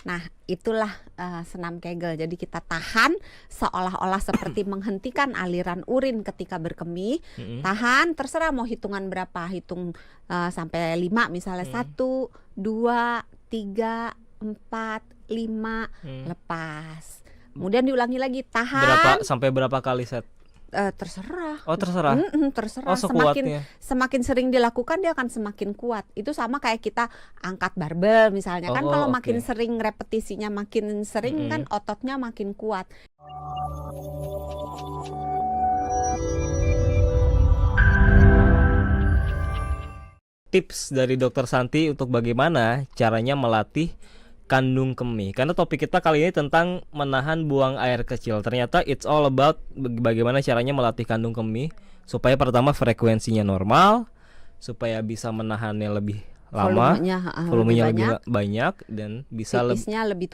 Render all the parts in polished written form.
Nah, itulah senam Kegel. Jadi kita tahan seolah-olah seperti menghentikan aliran urin ketika berkemih. Tahan, terserah mau hitungan berapa. Hitung sampai 5 misalnya. 1, 2, 3, 4, 5, lepas. Kemudian diulangi lagi, tahan. Sampai berapa kali set? Terserah. Oh, terserah. Terserah. Oh, sekuatnya. Semakin sering dilakukan dia akan semakin kuat. Itu sama kayak kita angkat barbel misalnya. Kan kalau makin sering repetisinya makin sering kan ototnya makin kuat. Tips dari Dokter Santi untuk bagaimana caranya melatih kandung kemih. Karena topik kita kali ini tentang menahan buang air kecil. Ternyata it's all about bagaimana caranya melatih kandung kemih supaya pertama frekuensinya normal, supaya bisa menahannya lebih lama, volumenya lebih banyak dan bisa lebih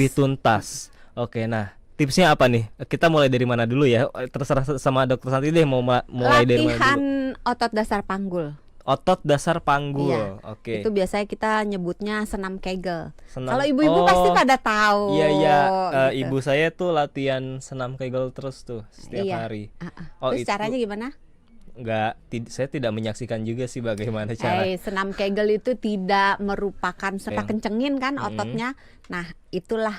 tuntas. Oke, nah tipsnya apa nih? Kita mulai dari mana dulu ya? Terserah sama Dokter Santi deh mau mulai dari mana dulu. Latihan otot dasar panggul. Otot dasar panggul. Iya, Oke. itu biasanya kita nyebutnya senam Kegel. Kalau ibu-ibu pasti pada tahu. Iya, gitu. Ibu saya tuh latihan senam Kegel terus tuh setiap hari. Terus caranya gimana? Saya tidak menyaksikan juga sih bagaimana cara. Senam Kegel itu tidak merupakan serta kencengin kan ototnya. Nah, itulah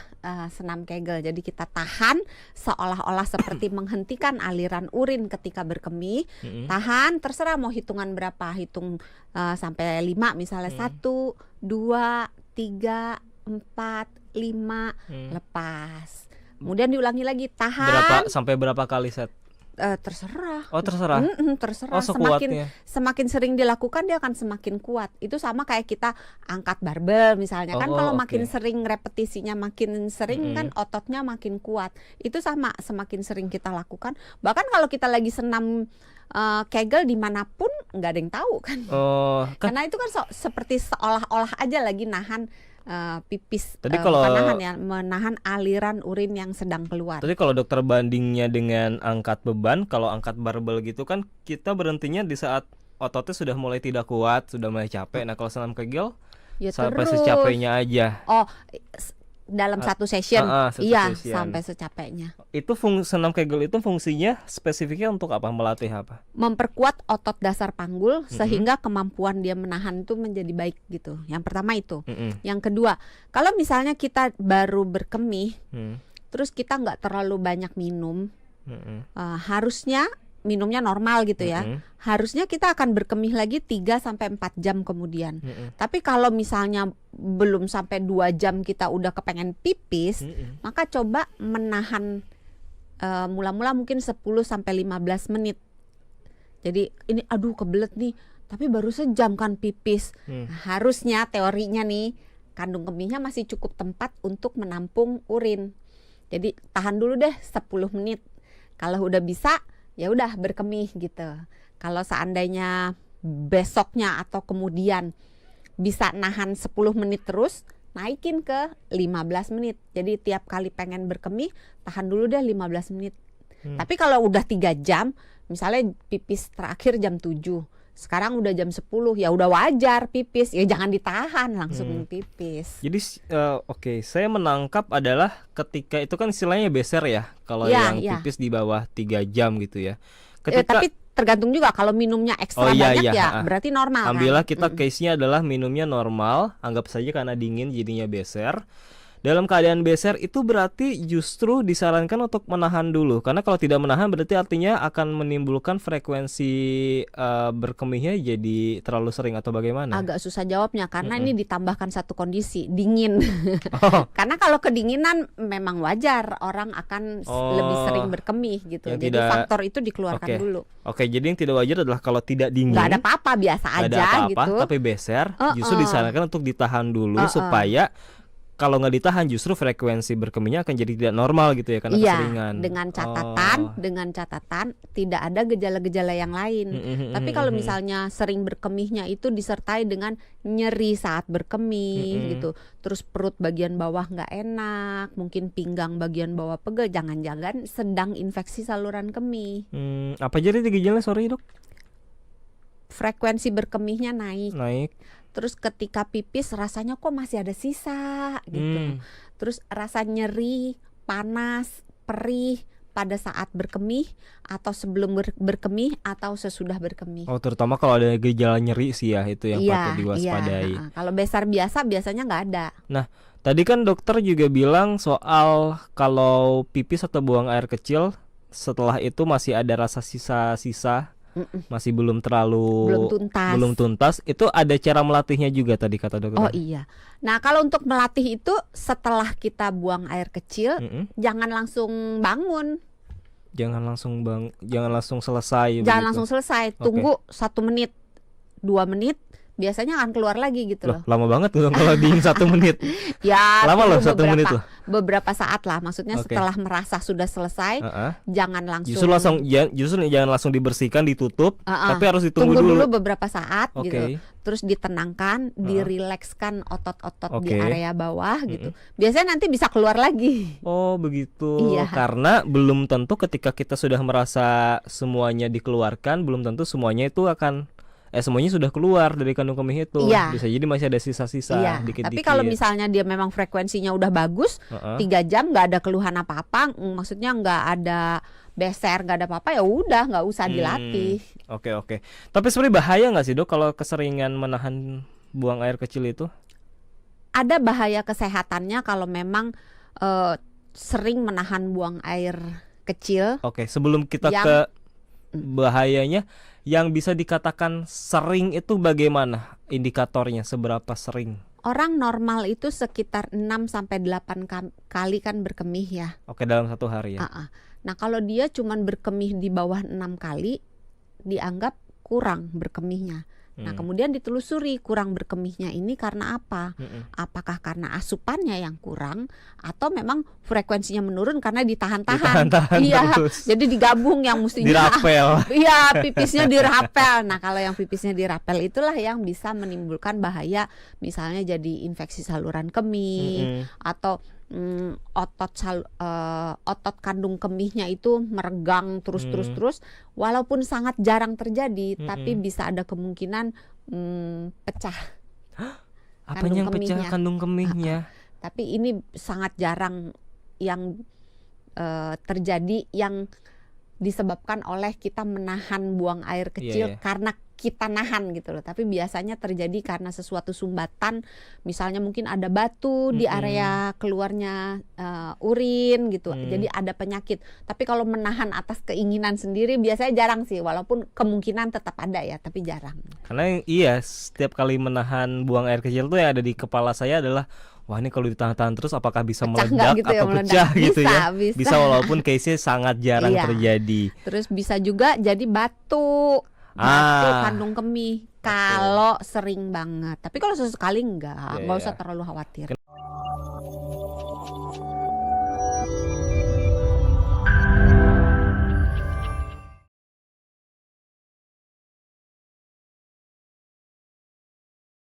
senam Kegel. Jadi kita tahan seolah-olah seperti menghentikan aliran urin ketika berkemih. Tahan, terserah mau hitungan berapa. Hitung sampai 5 misalnya. 1, 2, 3, 4, 5, lepas. Kemudian diulangi lagi, tahan. Sampai berapa kali set? Terserah. Oh, terserah. Terserah. Oh, sekuatnya. Semakin sering dilakukan dia akan semakin kuat. Itu sama kayak kita angkat barbel misalnya. Kan kalau makin sering repetisinya makin sering kan ototnya makin kuat. Itu sama, semakin sering kita lakukan. Bahkan kalau kita lagi senam Kegel dimanapun nggak ada yang tahu kan. Karena itu kan seperti seolah-olah aja lagi nahan pipis. Tadi kalau menahan aliran urin yang sedang keluar. Tadi kalau dokter bandingnya dengan angkat beban, kalau angkat barbel gitu kan kita berhentinya di saat ototnya sudah mulai tidak kuat, sudah mulai capek. Nah, kalau senam Kegel sampai secapeknya aja. Dalam satu session, sampai secapeknya. Itu senam Kegel itu fungsinya spesifiknya untuk apa? Melatih apa? Memperkuat otot dasar panggul sehingga kemampuan dia menahan itu menjadi baik gitu. Yang pertama itu. Yang kedua, kalau misalnya kita baru berkemih, terus kita nggak terlalu banyak minum, harusnya minumnya normal gitu ya. Harusnya kita akan berkemih lagi 3-4 jam kemudian. Tapi kalau misalnya belum sampai 2 jam kita udah kepengen pipis, maka coba menahan mula-mula mungkin 10-15 menit. Jadi ini aduh kebelet nih, tapi baru sejam kan pipis. Harusnya teorinya nih kandung kemihnya masih cukup tempat untuk menampung urin. Jadi tahan dulu deh 10 menit. Kalau udah bisa ya udah berkemih gitu. Kalau seandainya besoknya atau kemudian bisa nahan 10 menit terus, naikin ke 15 menit. Jadi tiap kali pengen berkemih, tahan dulu deh 15 menit. Tapi kalau udah 3 jam, misalnya pipis terakhir jam 7, sekarang udah jam 10, ya udah wajar pipis. Ya jangan ditahan, langsung pipis. Jadi saya menangkap adalah ketika itu kan istilahnya beser ya. Kalau yang pipis di bawah 3 jam gitu ya. Tapi tergantung juga kalau minumnya ekstra banyak berarti normal. Ambillah kita case-nya adalah minumnya normal, anggap saja karena dingin jadinya beser. Dalam keadaan beser itu berarti justru disarankan untuk menahan dulu. Karena kalau tidak menahan berarti artinya akan menimbulkan frekuensi berkemihnya jadi terlalu sering atau bagaimana? Agak susah jawabnya karena ini ditambahkan satu kondisi, dingin. Karena kalau kedinginan memang wajar orang akan lebih sering berkemih gitu. Jadi faktor itu dikeluarkan dulu. Jadi yang tidak wajar adalah kalau tidak dingin. Gak ada apa-apa, biasa aja gitu. Tapi beser justru disarankan untuk ditahan dulu supaya kalau nggak ditahan justru frekuensi berkemihnya akan jadi tidak normal gitu ya karena keseringan. Dengan catatan tidak ada gejala-gejala yang lain. Tapi kalau misalnya sering berkemihnya itu disertai dengan nyeri saat berkemih gitu, terus perut bagian bawah nggak enak, mungkin pinggang bagian bawah pegel, jangan-jangan sedang infeksi saluran kemih. Apa jadi gejalanya, sorry dok? Frekuensi berkemihnya naik. terus ketika pipis rasanya kok masih ada sisa gitu. Terus rasa nyeri, panas, perih pada saat berkemih atau sebelum berkemih atau sesudah berkemih. Oh, terutama kalau ada gejala nyeri sih ya, itu yang patut diwaspadai. Iya. Kalau besar biasa biasanya nggak ada. Nah, tadi kan dokter juga bilang soal kalau pipis atau buang air kecil setelah itu masih ada rasa sisa-sisa, masih belum tuntas. Itu ada cara melatihnya juga tadi kata dokter. Oh iya. Nah, kalau untuk melatih itu setelah kita buang air kecil, jangan langsung bangun. Jangan langsung selesai. Jangan langsung selesai. Tunggu 1 menit, 2 menit. Biasanya akan keluar lagi gitu loh. Lama banget tuh kalau dingin 1 menit. Ya, lama loh 1 menit loh. Beberapa saat lah. Maksudnya setelah merasa sudah selesai, jangan langsung. Justru jangan langsung dibersihkan, ditutup, tapi harus ditunggu dulu beberapa saat gitu. Terus ditenangkan, dirilekskan otot-otot di area bawah gitu. Biasanya nanti bisa keluar lagi. Oh begitu. Iya. Karena belum tentu ketika kita sudah merasa semuanya dikeluarkan, belum tentu semuanya itu akan semuanya sudah keluar dari kandung kemih itu. Bisa jadi masih ada sisa-sisa dikit-dikit. Tapi kalau misalnya dia memang frekuensinya udah bagus, 3 jam nggak ada keluhan apa-apa, maksudnya nggak ada beser, nggak ada apa-apa, ya udah nggak usah dilatih. Oke. Tapi sebenarnya bahaya nggak sih dok kalau keseringan menahan buang air kecil itu? Ada bahaya kesehatannya kalau memang sering menahan buang air kecil. Oke, sebelum kita ke bahayanya, yang bisa dikatakan sering itu bagaimana indikatornya, seberapa sering? Orang normal itu sekitar 6-8 kali kan berkemih ya. Oke, dalam 1 hari ya. Nah, kalau dia cuman berkemih di bawah 6 kali, dianggap kurang berkemihnya. Nah, kemudian ditelusuri kurang berkemihnya ini karena apa? Apakah karena asupannya yang kurang atau memang frekuensinya menurun karena ditahan-tahan? Iya, jadi digabung yang mestinya dirapel. Iya, pipisnya dirapel. Nah, kalau yang pipisnya dirapel itulah yang bisa menimbulkan bahaya, misalnya jadi infeksi saluran kemih atau otot kandung kemihnya itu meregang terus walaupun sangat jarang terjadi, tapi bisa ada kemungkinan pecah. Apanya yang pecah kandung kemihnya? Tapi ini sangat jarang yang terjadi, yang disebabkan oleh kita menahan buang air kecil karena kita nahan gitu loh. Tapi biasanya terjadi karena sesuatu sumbatan, misalnya mungkin ada batu di area keluarnya urin gitu. Jadi ada penyakit. Tapi kalau menahan atas keinginan sendiri biasanya jarang sih, walaupun kemungkinan tetap ada ya, tapi jarang. Karena setiap kali menahan buang air kecil tuh yang ada di kepala saya adalah, wah ini kalau ditahan-tahan terus apakah bisa meledak gitu atau pecah gitu ya? Bisa walaupun case-nya sangat jarang terjadi. Terus bisa juga jadi batu kandung kemih kalau sering banget. Tapi kalau sesekali enggak usah terlalu khawatir.